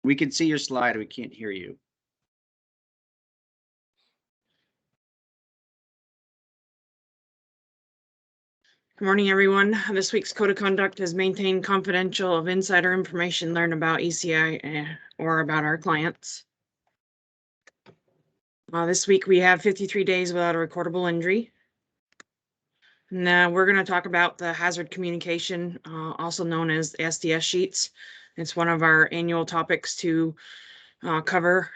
We can see your slide. We can't hear you. Good morning, everyone. This week's code of conduct is maintain confidential of insider information learned about ECI or about our clients. This week we have 53 days without a recordable injury. Now we're going to talk about the hazard communication, also known as the SDS sheets. It's one of our annual topics to cover.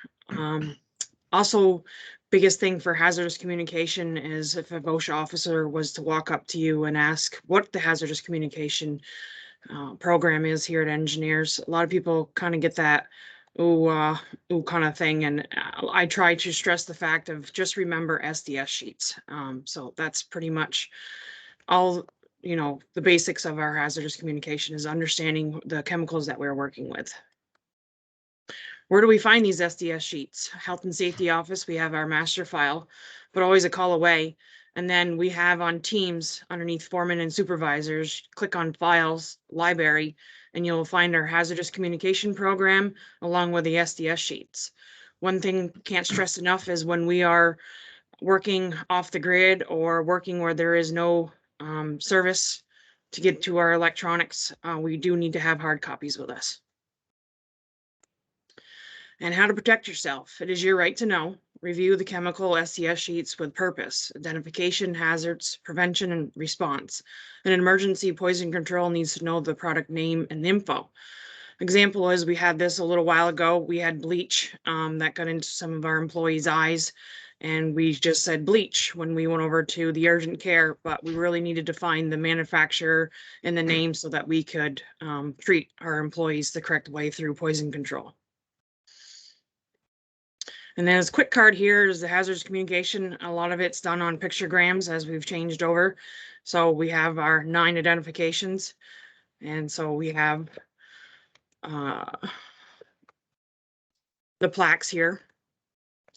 Also, biggest thing for hazardous communication is if a OSHA officer was to walk up to you and ask what the hazardous communication program is here at Engineers. A lot of people kind of get that ooh kind of thing, and I try to stress the fact of just remember SDS sheets. So that's pretty much all, the basics of our hazardous communication is understanding the chemicals that we're working with. Where do we find these SDS sheets? Health and Safety Office, we have our master file, but always a call away. And then we have on Teams underneath foremen and supervisors, click on Files, Library, and you'll find our hazardous communication program along with the SDS sheets. One thing can't stress enough is when we are working off the grid or working where there is no service to get to our electronics, we do need to have hard copies with us. And how to protect yourself. It is your right to know. Review the chemical SDS sheets with purpose, identification, hazards, prevention, and response. An emergency poison control needs to know the product name and info. Example is we had this a little while ago. We had bleach that got into some of our employees' eyes, and we just said bleach when we went over to the urgent care, but we really needed to find the manufacturer and the name so that we could treat our employees the correct way through poison control. And then as quick card here is the hazardous communication. A lot of it's done on pictograms as we've changed over. So we have our 9 identifications. And so we have the plaques here.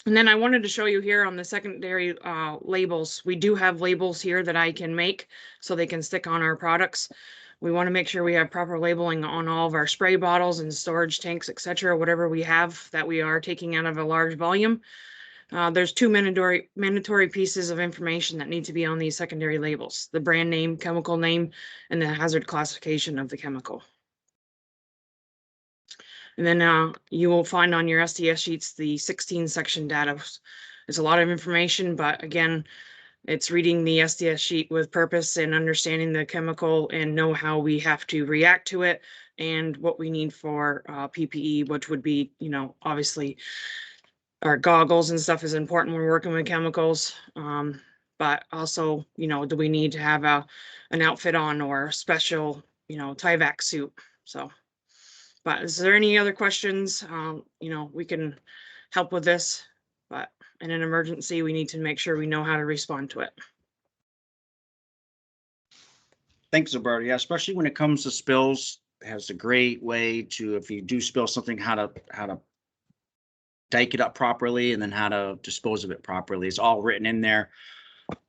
And then I wanted to show you here on the secondary labels. We do have labels here that I can make so they can stick on our products. We want to make sure we have proper labeling on all of our spray bottles and storage tanks, etc., whatever we have that we are taking out of a large volume. There's 2 mandatory pieces of information that need to be on these secondary labels: the brand name, chemical name, and the hazard classification of the chemical. And then you will find on your SDS sheets the 16 section data. It's a lot of information, but again, it's reading the SDS sheet with purpose and understanding the chemical and know how we have to react to it and what we need for PPE, which would be, obviously our goggles and stuff is important when we're working with chemicals. But also, do we need to have an outfit on or a special, Tyvek suit? So, but is there any other questions? We can help with this, but in an emergency, we need to make sure we know how to respond to it. Thanks, Alberta. Yeah, especially when it comes to spills, it has a great way to, if you do spill something, how to dike it up properly and then how to dispose of it properly. It's all written in there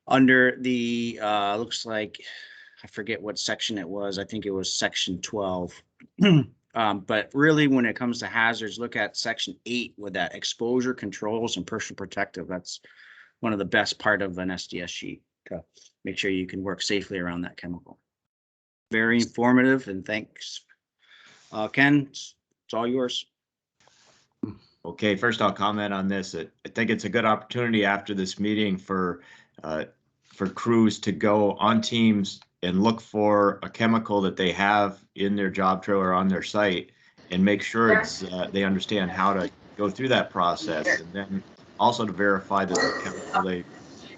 under the looks like, I forget what section it was. I think it was section 12. But really, when it comes to hazards, look at section 8 with that exposure controls and personal protective. That's one of the best part of an SDS sheet to make sure you can work safely around that chemical. Very informative, and thanks. Ken, it's all yours. Okay, first I'll comment on this. I think it's a good opportunity after this meeting for crews to go on Teams and look for a chemical that they have in their job trailer on their site and make sure it's they understand how to go through that process, and then also to verify that the chemical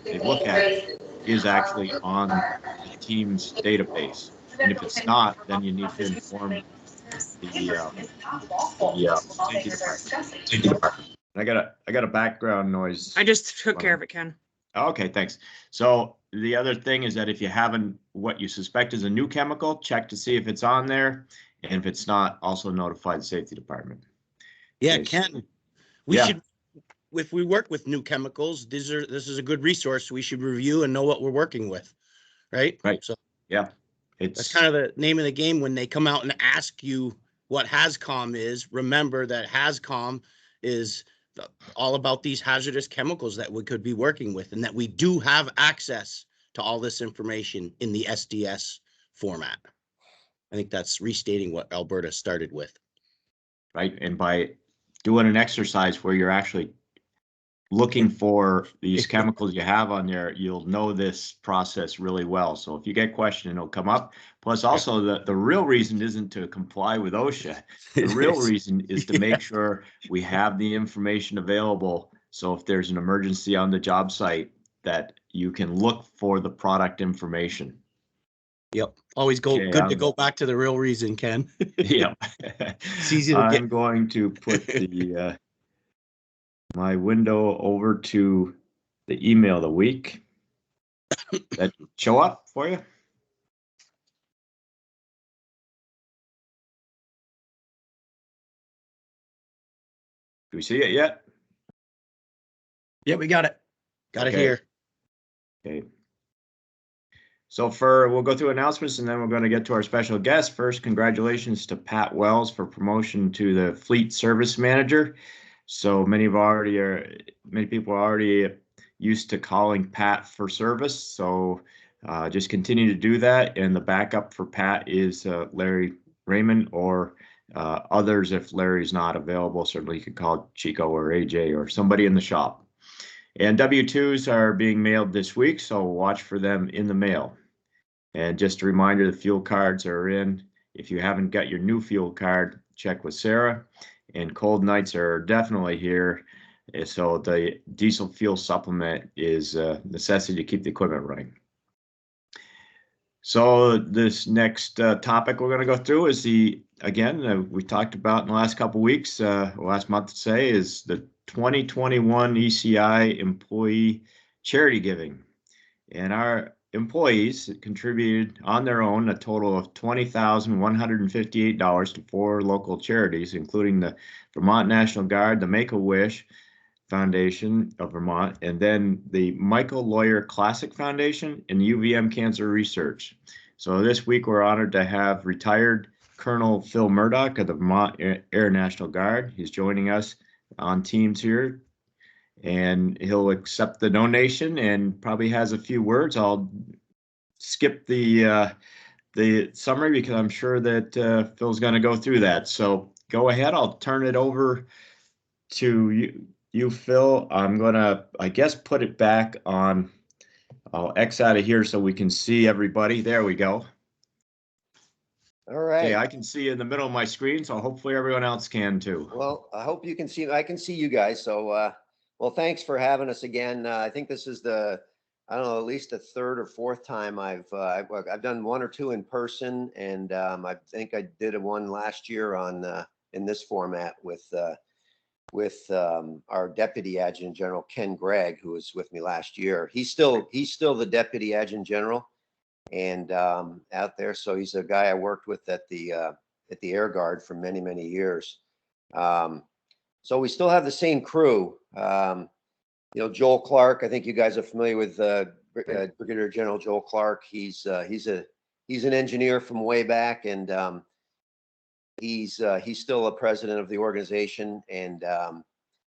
they look at is actually on the Teams database. And if it's not, then you need to inform the safety department. I got a background noise. I just took care of it, Ken. Okay, thanks. So the other thing is that if you have what you suspect is a new chemical, check to see if it's on there, and if it's not, also notify the safety department. Yeah, Okay, Ken, we should, if we work with new chemicals, this is a good resource. We should review and know what we're working with, right? Right. So yeah, that's kind of the name of the game when they come out and ask you what HAZCOM is, remember that HAZCOM is all about these hazardous chemicals that we could be working with, and that we do have access to all this information in the SDS format. I think that's restating what Alberta started with. Right, and by doing an exercise where you're actually looking for these chemicals you have on there, you'll know this process really well. So if you get questioned, it'll come up. Plus also the real reason isn't to comply with OSHA. The real reason is to make sure we have the information available. So if there's an emergency on the job site, that you can look for the product information. Yep. Always Okay, good to go back to the real reason, Ken. Yep. It's easy to I'm get. going to put the my window over to the email of the week. That show up for you? Do we see it yet? Yeah, we got it. Got it Okay. here. Okay. So we'll go through announcements and then we're going to get to our special guest. First, congratulations to Pat Wells for promotion to the Fleet Service Manager. So many people are already used to calling Pat for service. So just continue to do that. And the backup for Pat is Larry Raymond, or others if Larry's not available. Certainly you could call Chico or AJ or somebody in the shop. And W-2s are being mailed this week, so watch for them in the mail. And just a reminder, the fuel cards are in. If you haven't got your new fuel card, check with Sarah. And cold nights are definitely here. So the diesel fuel supplement is a necessity to keep the equipment running. So this next topic we're going to go through is we talked about in the last couple of weeks, last month to say, is the 2021 ECI employee charity giving. And our employees contributed on their own a total of $20,158 to 4 local charities, including the Vermont National Guard, the Make-A-Wish Foundation of Vermont, and then the Michael Lawyer Classic Foundation and UVM Cancer Research. So this week we're honored to have retired Colonel Phil Murdoch of the Vermont Air National Guard. He's joining us on Teams here, and he'll accept the donation and probably has a few words. I'll skip the summary because I'm sure that Phil's going to go through that. So go ahead. I'll turn it over to you, Phil. I'm going to, I guess, put it back on. I'll X out of here so we can see everybody. There we go. All right. Okay, I can see in the middle of my screen, so hopefully everyone else can too. Well, I hope you can see, I can see you guys. So, well, thanks for having us again. I think this is I don't know, at least the third or fourth time I've done one or two in person, and I think I did one last year in this format with our Deputy Adjutant General Ken Gregg, who was with me last year. He's still the Deputy Adjutant General, and out there. So he's a guy I worked with at the Air Guard for many, many years. So we still have the same crew. Joel Clark, I think you guys are familiar with Brigadier General Joel Clark. He's an engineer from way back, and he's still a president of the organization. And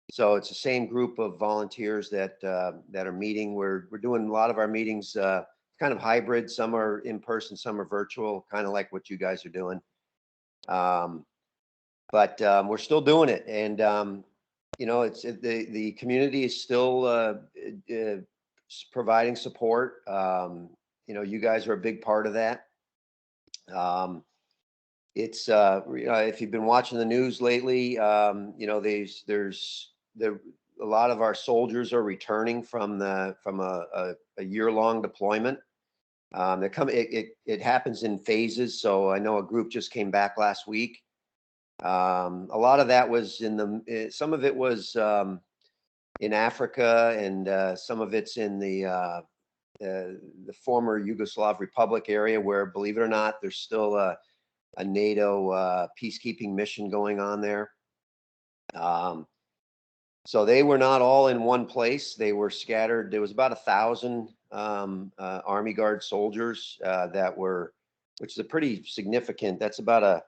so it's the same group of volunteers that are meeting. We're doing a lot of our meetings kind of hybrid. Some are in person, some are virtual, kind of like what you guys are doing. But we're still doing it, and it's the community is still providing support. You guys are a big part of that. It's if you've been watching the news lately, there's a lot of our soldiers are returning from a year-long deployment. It happens in phases. So I know a group just came back last week. A lot of that was some of it was in Africa, and some of it's in the former Yugoslav Republic area, where, believe it or not, there's still a NATO peacekeeping mission going on there. So they were not all in one place. They were scattered. There was about 1,000 Army Guard soldiers which is a pretty significant. That's about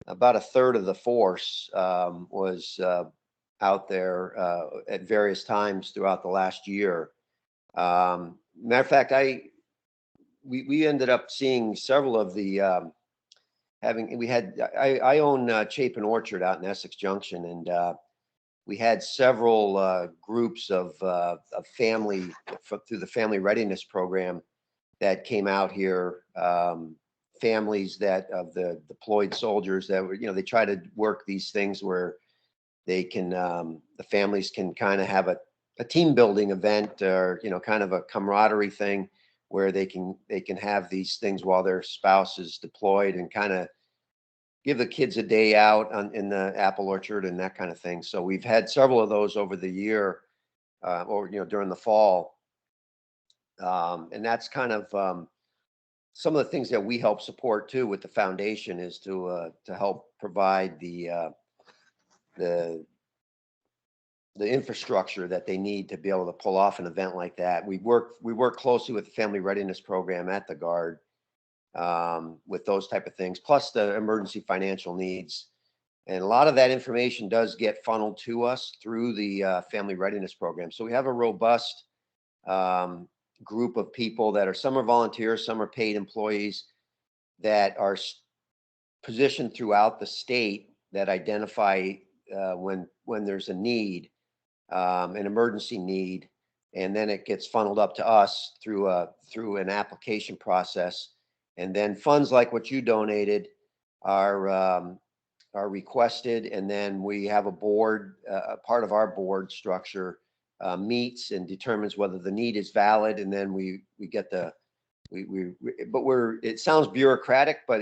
about a third of the force was out there at various times throughout the last year. Matter of fact, we ended up seeing several of the I own Chapin Orchard out in Essex Junction, and we had several groups of family through the Family Readiness Program that came out here. Families that of the deployed soldiers that were, they try to work these things where they can, the families can kind of have a team building event, or, kind of a camaraderie thing where they can have these things while their spouse is deployed, and kind of give the kids a day out in the apple orchard and that kind of thing. So we've had several of those over the year, or, during the fall. And that's kind of, some of the things that we help support too with the foundation is to help provide the infrastructure that they need to be able to pull off an event like that. We work closely with the Family Readiness Program at the Guard with those type of things, plus the emergency financial needs. And a lot of that information does get funneled to us through the Family Readiness Program. So we have a robust group of people that some are volunteers, some are paid employees that are positioned throughout the state that identify when there's a need, an emergency need, and then it gets funneled up to us through an application process, and then funds like what you donated are requested, and then we have a board, part of our board structure meets and determines whether the need is valid, and then we get it sounds bureaucratic, but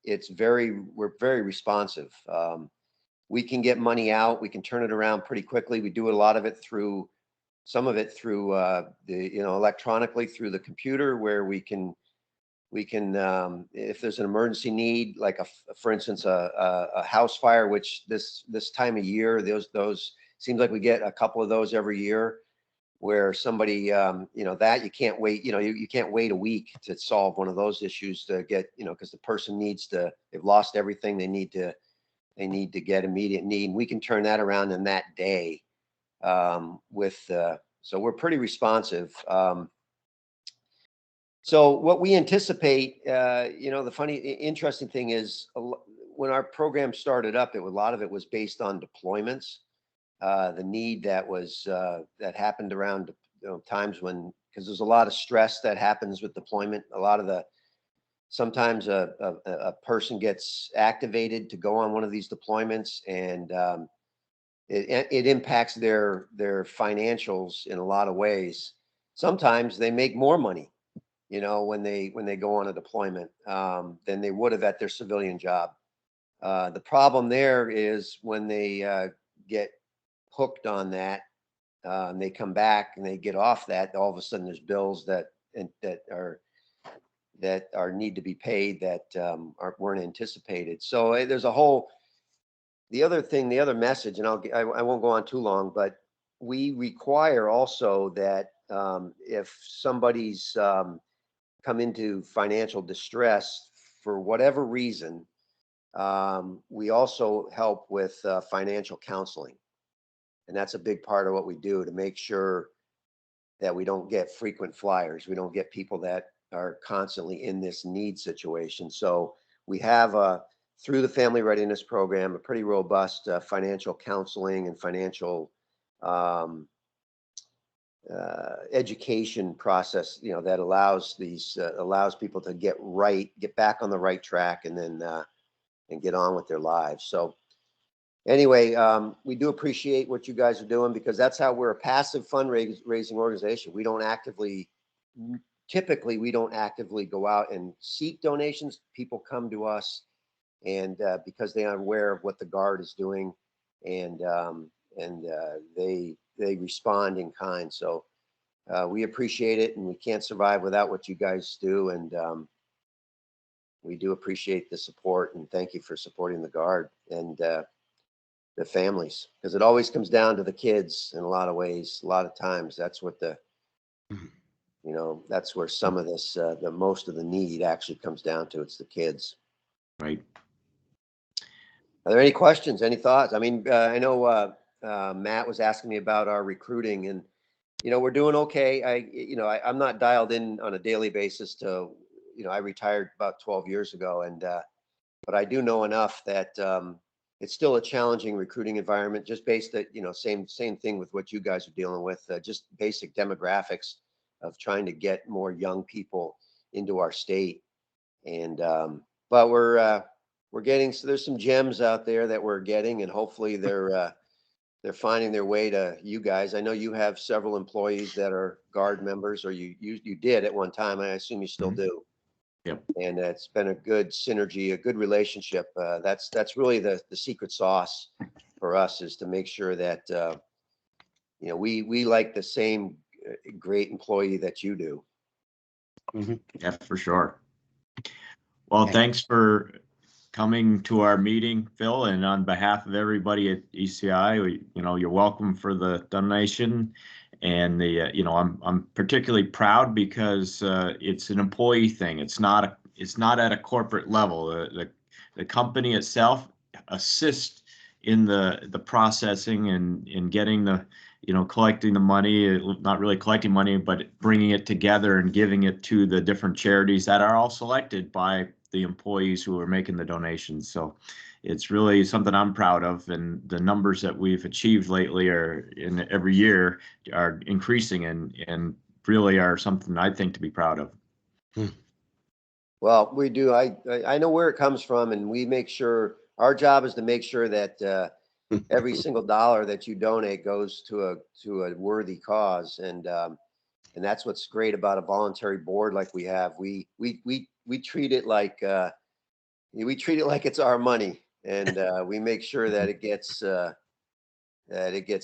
we're very responsive. We can get money out, we can turn it around pretty quickly. We do a lot of it through, some of it through electronically through the computer, where we can if there's an emergency need, like for instance a house fire, which this time of year, those seems like we get a couple of those every year, where somebody that you can't wait, you can't wait a week to solve one of those issues, to get, because the person they've lost everything, they need to get immediate need. We can turn that around in that day. So we're pretty responsive. So what we anticipate, the interesting thing is, when our program started up, a lot of it was based on deployments. The need that happened around times when, because there's a lot of stress that happens with deployment. Sometimes a person gets activated to go on one of these deployments, and it impacts their financials in a lot of ways. Sometimes they make more money, when they go on a deployment, than they would have at their civilian job. The problem there is when they get hooked on that, and they come back and they get off that, all of a sudden there's bills that need to be paid that weren't anticipated. So there's the other message, and I won't go on too long, but we require also that if somebody's come into financial distress for whatever reason, we also help with financial counseling. And that's a big part of what we do, to make sure that we don't get frequent flyers. We don't get people that are constantly in this need situation. So we have, through the Family Readiness Program, a pretty robust financial counseling and financial education process, that allows people to get back on the right track, and then and get on with their lives. So anyway, we do appreciate what you guys are doing, because that's how we're a passive fundraising organization. Typically we don't actively go out and seek donations. People come to us, and because they are aware of what the Guard is doing, and they respond in kind. So we appreciate it, and we can't survive without what you guys do. And we do appreciate the support, and thank you for supporting the Guard and the families, because it always comes down to the kids in a lot of ways. A lot of times that's what that's where some of this, the most of the need actually comes down to. It's the kids. Right. Are there any questions, any thoughts? I mean, I know Matt was asking me about our recruiting, and we're doing okay. I'm not dialed in on a daily basis to, I retired about 12 years ago, and but I do know enough that it's still a challenging recruiting environment, just based at, same thing with what you guys are dealing with, just basic demographics of trying to get more young people into our state. And but we're getting, so there's some gems out there that we're getting, and hopefully they're finding their way to you guys. I know you have several employees that are Guard members, or you did at one time. I assume you still do. Yep. And it's been a good synergy, a good relationship. That's really the secret sauce for us, is to make sure that we like the same great employee that you do. Yeah, for sure. Well, Okay. thanks for coming to our meeting, Phil, and on behalf of everybody at ECI, you're welcome for the donation. And I'm particularly proud because it's an employee thing. It's not at a corporate level. The company itself assists in the processing and in getting the collecting the money, not really collecting money, but bringing it together and giving it to the different charities that are all selected by the employees who are making the donations. So it's really something I'm proud of, and the numbers that we've achieved lately every year are increasing and really are something I think to be proud of. Well, we do. I know where it comes from, and we make sure, our job is to make sure that every single dollar that you donate goes to a worthy cause. And that's what's great about a voluntary board like we have. We treat it like it's our money, and we make sure that it gets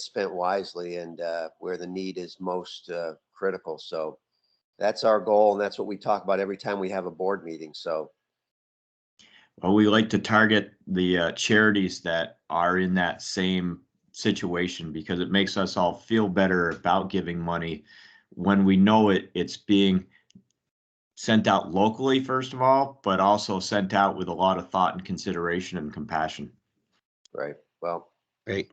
spent wisely, and where the need is most critical. So that's our goal, and that's what we talk about every time we have a board meeting. So, well, we like to target the charities that are in that same situation, because it makes us all feel better about giving money when we know it's being sent out locally, first of all, but also sent out with a lot of thought and consideration and compassion. right. Well, Great.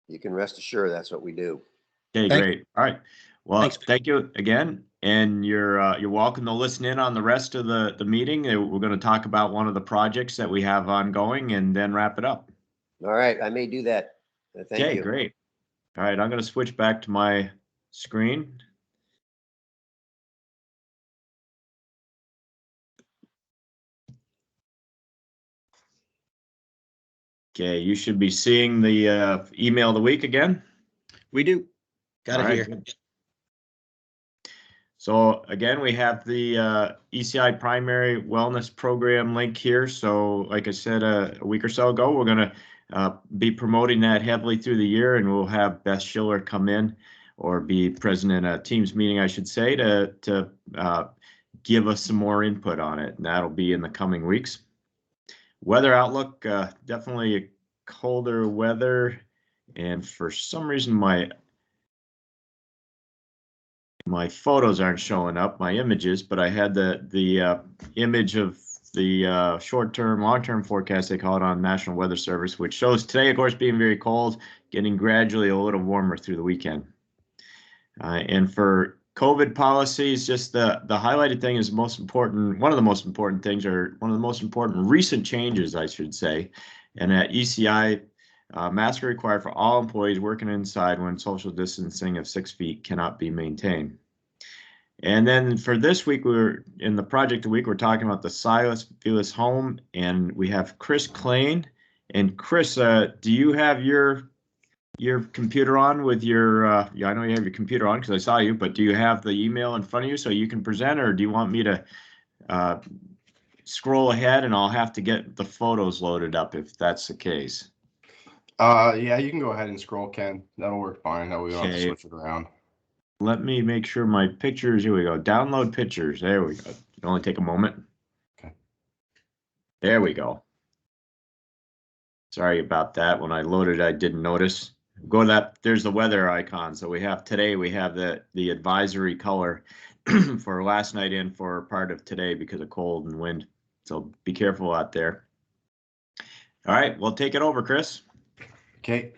you can rest assured that's what we do. Okay, Thank- great. All right. Well, Thanks. thank you again, and you're welcome to listen in on the rest of the meeting. We're going to talk about one of the projects that we have ongoing and then wrap it up. All right, I may do that. Thank Okay, you. great. All right, I'm going to switch back to my screen. Okay, you should be seeing the email of the week again. We do. Got All it right, here. good. So again, we have the ECI Primary Wellness Program link here. So like I said a week or so ago, we're going to be promoting that heavily through the year, and we'll have Beth Schiller come in, or be present in a Teams meeting, I should say, to give us some more input on it. And that'll be in the coming weeks. Weather outlook, definitely colder weather. And for some reason, my photos aren't showing up, my images, but I had the image of the short-term, long-term forecast, they call it, on National Weather Service, which shows today, of course, being very cold, getting gradually a little warmer through the weekend. And for COVID policies, just the highlighted thing is most important. One of the most important things, or one of the most important recent changes, I should say. And at ECI, masks are required for all employees working inside when social distancing of 6 feet cannot be maintained. And then for this week, we're in the project of the week, we're talking about the Silas Vilas home, and we have Chris Klain. And Chris, do you have your computer on with your, yeah, I know you have your computer on because I saw you, but do you have the email in front of you so you can present, or do you want me to scroll ahead and I'll have to get the photos loaded up if that's the case? Yeah, you can go ahead and scroll, Ken. That'll work fine. That way we don't have to Okay. switch it around. Let me make sure my pictures, here we go. Download pictures. There we go. It'll only take a moment. Okay. There we go. Sorry about that. When I loaded, I didn't notice. Go to that. There's the weather icon. So we have today, we have the advisory color for last night and for part of today because of cold and wind. So be careful out there. All right, well, take it over, Chris. Okay.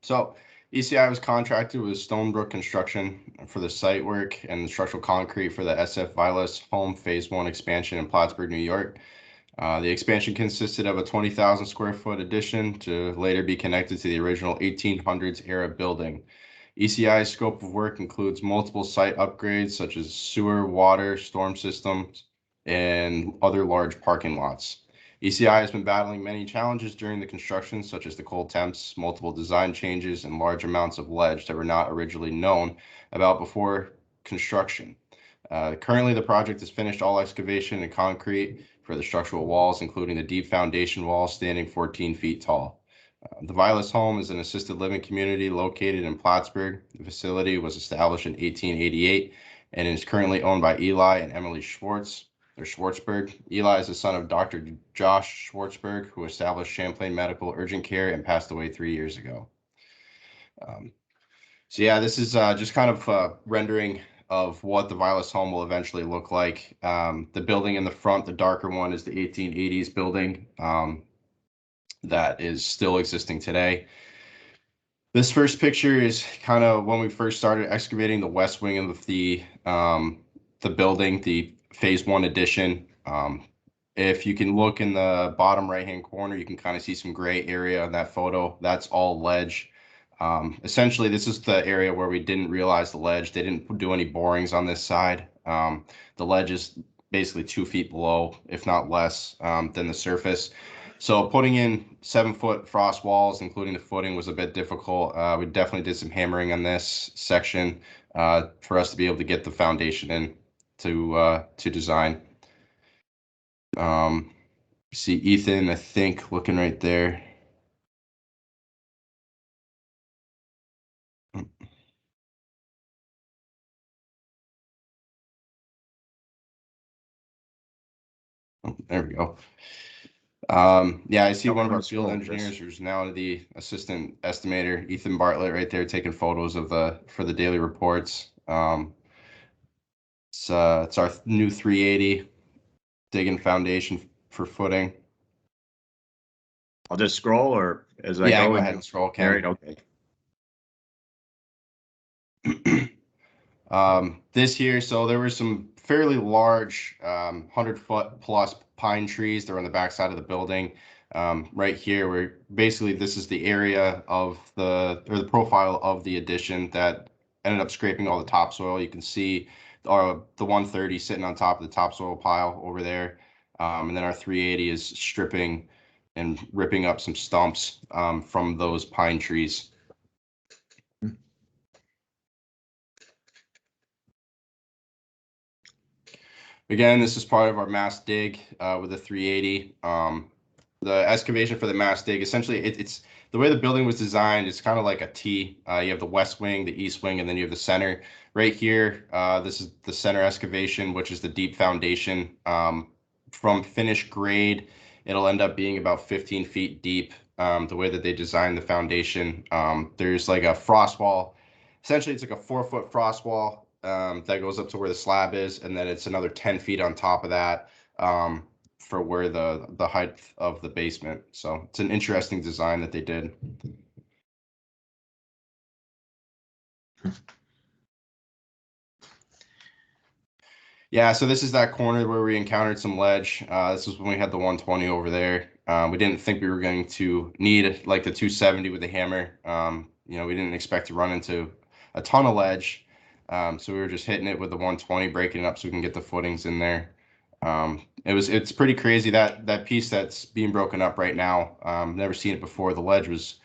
So ECI was contracted with Stonebrook Construction for the site work and the structural concrete for the SF Vilas Home Phase 1 expansion in Plattsburgh, New York. The expansion consisted of a 20,000 square foot addition to later be connected to the original 1800s era building. ECI's scope of work includes multiple site upgrades such as sewer, water, storm systems, and other large parking lots. ECI has been battling many challenges during the construction, such as the cold temps, multiple design changes, and large amounts of ledge that were not originally known about before construction. Currently, the project has finished all excavation and concrete for the structural walls, including the deep foundation wall standing 14 feet tall. The Vilas Home is an assisted living community located in Plattsburgh. The facility was established in 1888 and is currently owned by Eli and Emily Schwartzberg. Eli is the son of Dr. Josh Schwartzberg, who established Champlain Medical Urgent Care and passed away 3 years ago. So yeah, this is just kind of rendering of what the Vilas Home will eventually look like. The building in the front, the darker one, is the 1880s building that is still existing today. This first picture is kind of when we first started excavating the west wing of the building, the Phase 1 addition. If you can look in the bottom right-hand corner, you can kind of see some gray area in that photo. That's all ledge. Essentially, this is the area where we didn't realize the ledge. They didn't do any borings on this side. The ledge is basically 2 feet below, if not less, than the surface. So putting in 7-foot frost walls, including the footing, was a bit difficult. We definitely did some hammering on this section for us to be able to get the foundation in to design. See Ethan, I think, looking right there. Oh, there we go. Yeah, I see one of our field engineers who's now the assistant estimator, Ethan Bartlett, right there taking photos of for the daily reports. It's our new 380 digging foundation for footing. I'll just scroll, or as I Yeah, go go ahead and scroll, Ken. Okay. This here, so there were some fairly large 100-foot plus pine trees that were on the backside of the building. Right here, where basically this is the area of the profile of the addition that ended up scraping all the topsoil. You can see the 130 sitting on top of the topsoil pile over there. And then our 380 is stripping and ripping up some stumps from those pine trees. Again, this is part of our mass dig with the 380. The excavation for the mass dig, essentially, it's the way the building was designed. It's kind of like a T. You have the west wing, the east wing, and then you have the center. Right here, this is the center excavation, which is the deep foundation. From finished grade, it'll end up being about 15 feet deep. The way that they designed the foundation, there's like a frost wall. Essentially, it's like a 4-foot frost wall that goes up to where the slab is, and then it's another 10 feet on top of that for where the height of the basement. So it's an interesting design that they did. Yeah, so this is that corner where we encountered some ledge. This was when we had the 120 over there. We didn't think we were going to need like the 270 with the hammer. We didn't expect to run into a ton of ledge. So we were just hitting it with the 120, breaking it up so we can get the footings in there. It's pretty crazy that piece that's being broken up right now. Never seen it before. The ledge was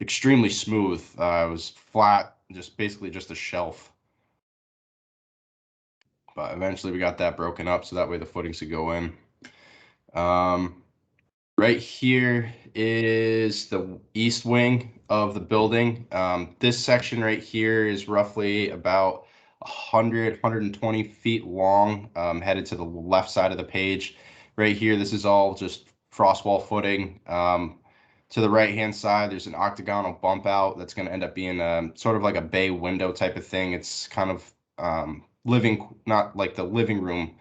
extremely smooth. It was flat, basically just a shelf. But eventually we got that broken up so that way the footings could go in. Right here is the east wing of the building. This section right here is roughly about 120 feet long, headed to the left side of the page. Right here, this is all just frost wall footing. To the right-hand side, there's an octagonal bump out that's going to end up being sort of like a bay window type of thing. It's kind of living, not like the living room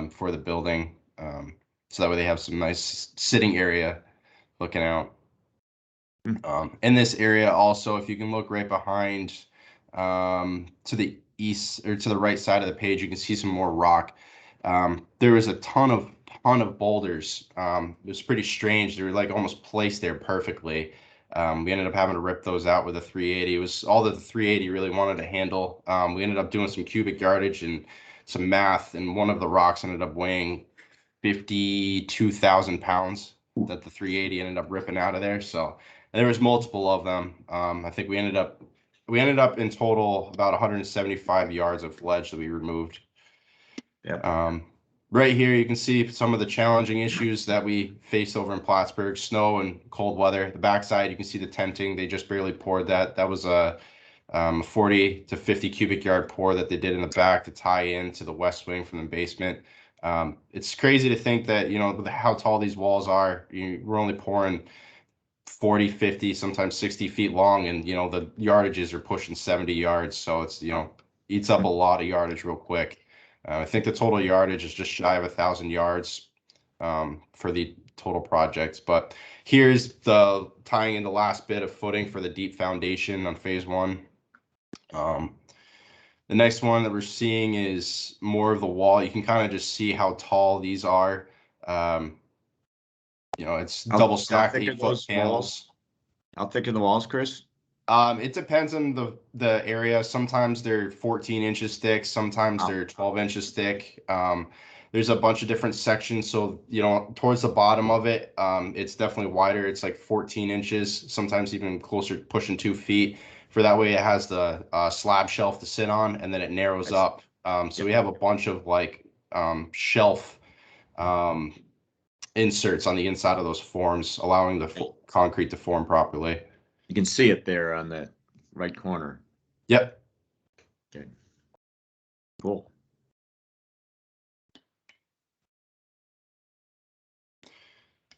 for the building. so that way they have some nice sitting area looking out. Hmm. In this area also, if you can look right behind to the east or to the right side of the page, you can see some more rock. There was a ton of boulders. It was pretty strange. They were like almost placed there perfectly. We ended up having to rip those out with a 380. It was all that the 380 really wanted to handle. We ended up doing some cubic yardage and some math, and one of the rocks ended up weighing 52,000 pounds that the 380 ended up ripping out of there. So there was multiple of them. I think we ended up in total about 175 yards of ledge that we removed. Yeah. Right here, you can see some of the challenging issues that we faced over in Plattsburgh: snow and cold weather. The backside, you can see the tenting. They just barely poured that. That was a 40 to 50 cubic yard pour that they did in the back to tie into the west wing from the basement. It's crazy to think that, you know, how tall these walls are. We're only pouring 40, 50, sometimes 60 feet long, and, you know, the yardages are pushing 70 yards. So it's, you know, eats up a lot of yardage real quick. I think the total yardage is just shy of 1,000 yards for the total projects. But here's the tying in the last bit of footing for the deep foundation on phase one. The next one that we're seeing is more of the wall. You can kind of just see how tall these are. You know, it's double stacked 8-foot panels. How thick are the walls, Chris? It depends on the area. Sometimes they're 14 inches thick. Sometimes they're 12 inches thick. There's a bunch of different sections. So, you know, towards the bottom of it, it's definitely wider. It's like 14 inches, sometimes even closer, pushing 2 feet. For that way, it has the slab shelf to sit on, and then it narrows up. So we have a bunch of like shelf inserts on the inside of those forms, allowing the concrete to form properly. You can see it there on the right corner. Yep. Okay. Cool.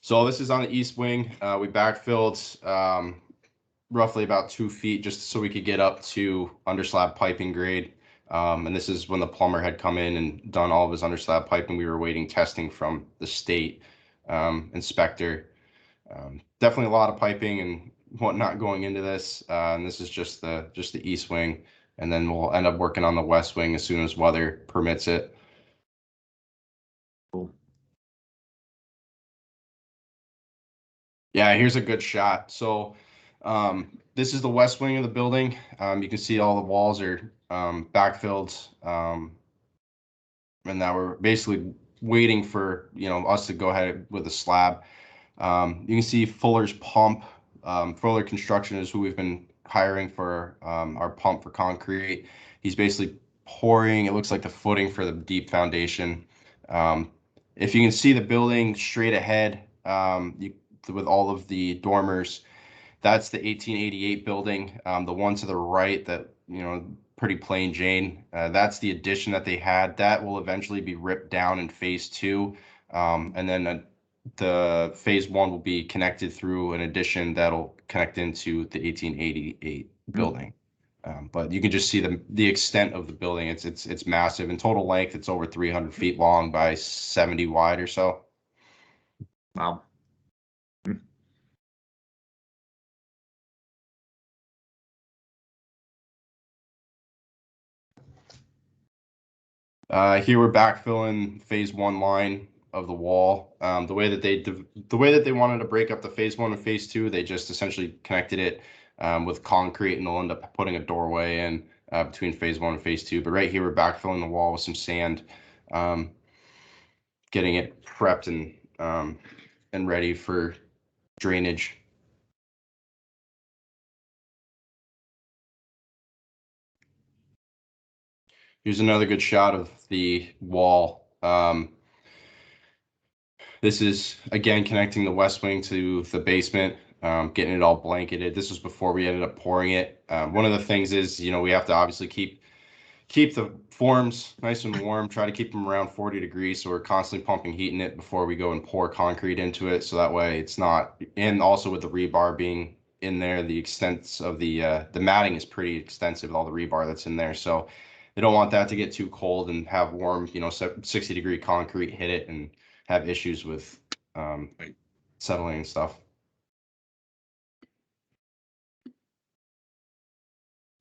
So this is on the east wing. We backfilled roughly about 2 feet just so we could get up to underslab piping grade. And this is when the plumber had come in and done all of his underslab piping. We were waiting testing from the state inspector. Definitely a lot of piping and whatnot going into this. And this is just the east wing. And then we'll end up working on the west wing as soon as weather permits it. Cool. Yeah, here's a good shot. So this is the west wing of the building. You can see all the walls are backfilled. And now we're basically waiting for, you know, us to go ahead with the slab. You can see Fuller's pump. Fuller Construction is who we've been hiring for our pump for concrete. He's basically pouring, it looks like, the footing for the deep foundation. If you can see the building straight ahead, with all of the dormers, that's the 1888 building. The one to the right, that, you know, pretty plain Jane, that's the addition that they had. That will eventually be ripped down in phase two. And then the phase one will be connected through an addition that'll connect into the 1888 building. But you can just see the extent of the building. It's massive. In total length, it's over 300 feet long by 70 wide or so. Wow. Here we're backfilling phase one line of the wall. The way that they wanted to break up the phase one and phase two, they just essentially connected it with concrete, and they'll end up putting a doorway in between phase one and phase two. But right here we're backfilling the wall with some sand, getting it prepped and ready for drainage. Here's another good shot of the wall. This is, again, connecting the west wing to the basement, getting it all blanketed. This was before we ended up pouring it. One of the things is, you know, we have to obviously keep the forms nice and warm, try to keep them around 40 degrees. So we're constantly pumping heat in it before we go and pour concrete into it. So that way it's not, and also with the rebar being in there, the extent of the matting is pretty extensive with all the rebar that's in there. So they don't want that to get too cold and have warm, you know, 60-degree concrete hit it and have issues with settling and stuff.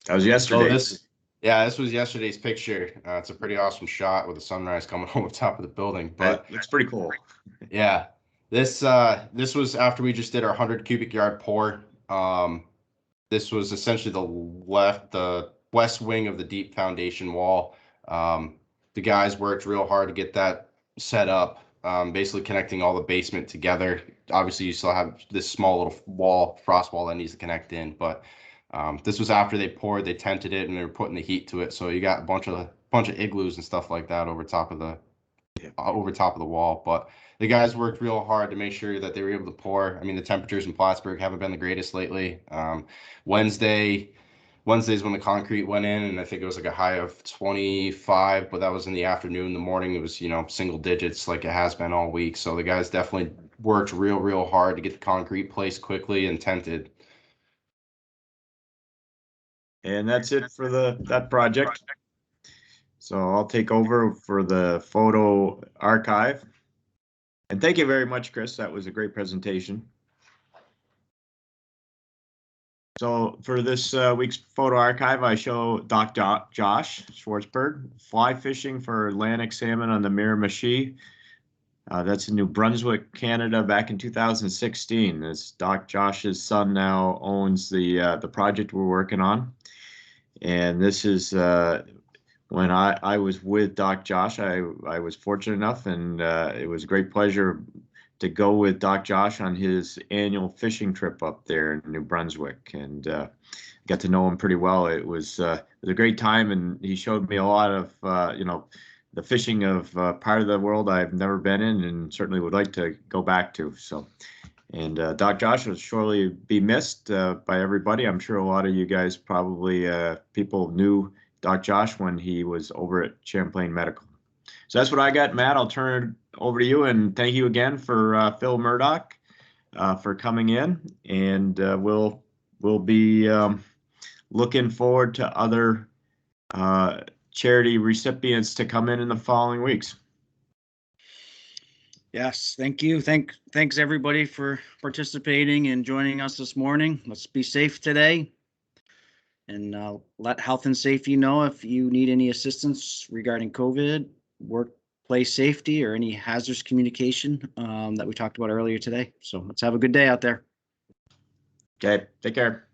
That was So yesterday. this was yesterday's picture. It's a pretty awesome shot with the sunrise coming over top of the building. But It's pretty cool. yeah, this was after we just did our 100 cubic yard pour. This was essentially the west wing of the deep foundation wall. The guys worked real hard to get that set up, basically connecting all the basement together. Obviously, you still have this small little frost wall that needs to connect in, but this was after they poured, they tented it, and they were putting the heat to it. So you got a bunch of igloos and stuff like that over top of the wall. But the guys worked real hard to make sure that they were able to pour. I mean, the temperatures in Plattsburgh haven't been the greatest lately. Wednesday's when the concrete went in, and I think it was like a high of 25, but that was in the afternoon. The morning, it was, single digits like it has been all week. So the guys definitely worked real hard to get the concrete placed quickly and tented. And that's it for that project. So I'll take over for the photo archive. And thank you very much, Chris. That was a great presentation. So for this week's photo archive, I show Doc Josh Schwartzberg fly fishing for Atlantic salmon on the Miramichi. That's in New Brunswick, Canada, back in 2016. As Doc Josh's son now owns the project we're working on. And this is when I was with Doc Josh. I was fortunate enough, and it was a great pleasure to go with Doc Josh on his annual fishing trip up there in New Brunswick, and got to know him pretty well. It was a great time, and he showed me a lot of the fishing of part of the world I've never been in, and certainly would like to go back to. So. And Doc Josh will surely be missed by everybody. I'm sure a lot of you guys probably people knew Doc Josh when he was over at Champlain Medical. So that's what I got, Matt. I'll turn it over to you, and thank you again for Phil Murdoch for coming in, and we'll be looking forward to other charity recipients to come in the following weeks. Yes, thank you. Thanks everybody for participating and joining us this morning. Let's be safe today. And let health and safety know if you need any assistance regarding COVID, workplace safety, or any hazardous communication that we talked about earlier today. So let's have a good day out there. Okay, take care.